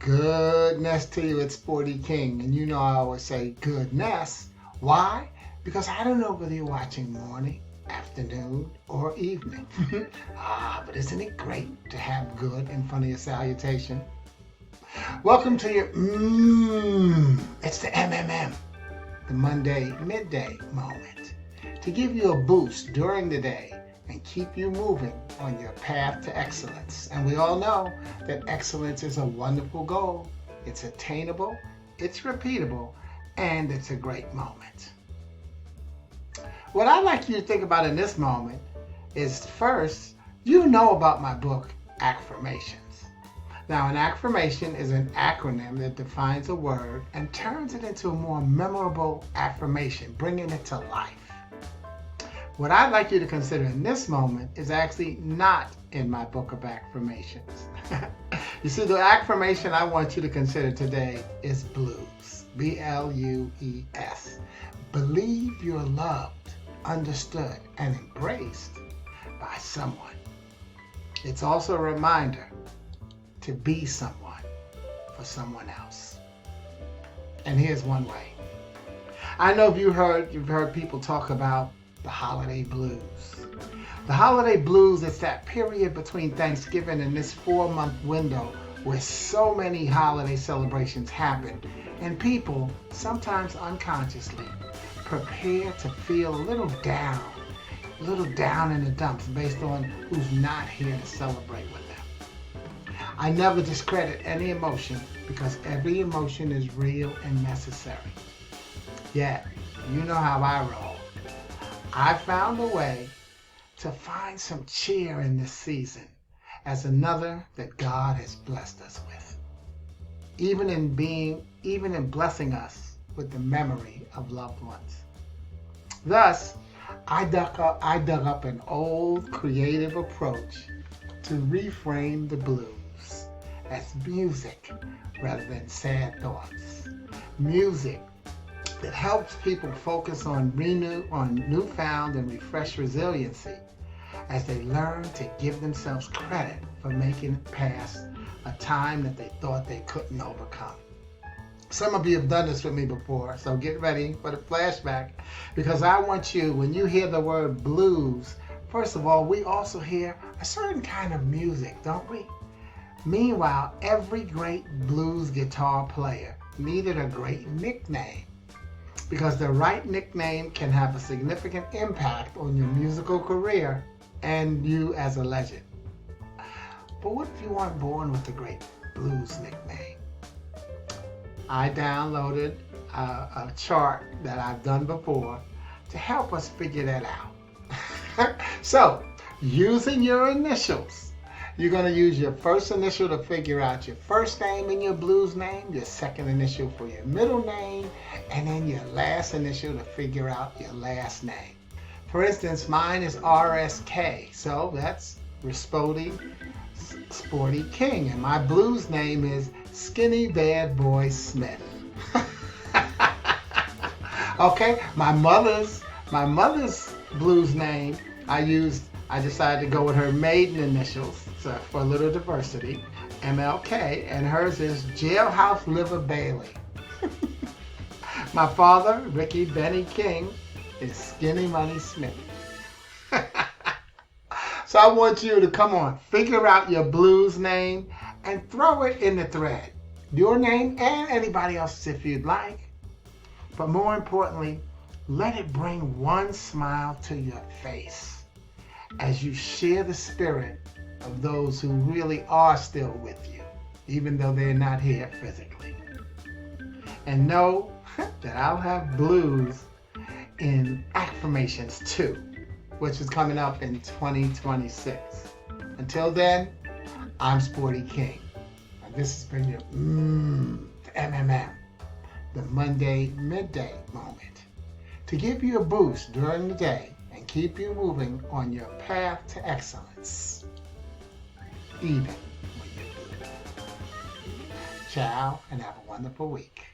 Goodness to you, it's Sporty King. And you know I always say goodness. Why? Because I don't know whether you're watching morning, afternoon, or evening. But isn't it great to have good in front of your salutation? Welcome to your it's the MMM, the Monday midday moment, to give you a boost during the day and keep you moving on your path to excellence. And we all know that excellence is a wonderful goal. It's attainable, it's repeatable, and it's a great moment. What I'd like you to think about in this moment is first, you know about my book, Affirmations. Now, an affirmation is an acronym that defines a word and turns it into a more memorable affirmation, bringing it to life. What I'd like you to consider in this moment is actually not in my book of affirmations. You see, the affirmation I want you to consider today is blues. B-L-U-E-S. Believe you're loved, understood, and embraced by someone. It's also a reminder to be someone for someone else. And here's one way. I know you've heard people talk about the holiday blues. The holiday blues is that period between Thanksgiving and this 4-month window where so many holiday celebrations happen, and people, sometimes unconsciously, prepare to feel a little down in the dumps based on who's not here to celebrate with them. I never discredit any emotion because every emotion is real and necessary. Yet, you know how I roll. I found a way to find some cheer in this season as another that God has blessed us with. Even in blessing us with the memory of loved ones. Thus, I dug up an old creative approach to reframe the blues as music rather than sad thoughts. Music that helps people focus on newfound and refreshed resiliency as they learn to give themselves credit for making it past a time that they thought they couldn't overcome. Some of you have done this with me before, so get ready for the flashback, because I want you, when you hear the word blues, first of all, we also hear a certain kind of music, don't we? Meanwhile, every great blues guitar player needed a great nickname, because the right nickname can have a significant impact on your musical career and you as a legend. But what if you weren't born with a great blues nickname? I downloaded a chart that I've done before to help us figure that out. So, using your initials, you're going to use your first initial to figure out your first name in your blues name, your second initial for your middle name, and then your last initial to figure out your last name. For instance, mine is RSK, so that's Sporty King, and my blues name is Skinny Bad Boy Smith. Okay, my mother's blues name, I decided to go with her maiden initials, so for a little diversity, MLK, and hers is Jailhouse Liver Bailey. My father, Ricky Benny King, is Skinny Money Smith. So I want you to come on, figure out your blues name and throw it in the thread. Your name and anybody else's if you'd like. But more importantly, let it bring one smile to your face as you share the spirit of those who really are still with you, even though they're not here physically. And know that I'll have blues in Affirmations 2, which is coming up in 2026. Until then, I'm Sporty King. And this has been your MMM, the Monday midday moment, to give you a boost during the day and keep you moving on your path to excellence, even when you're blue. Ciao, and have a wonderful week.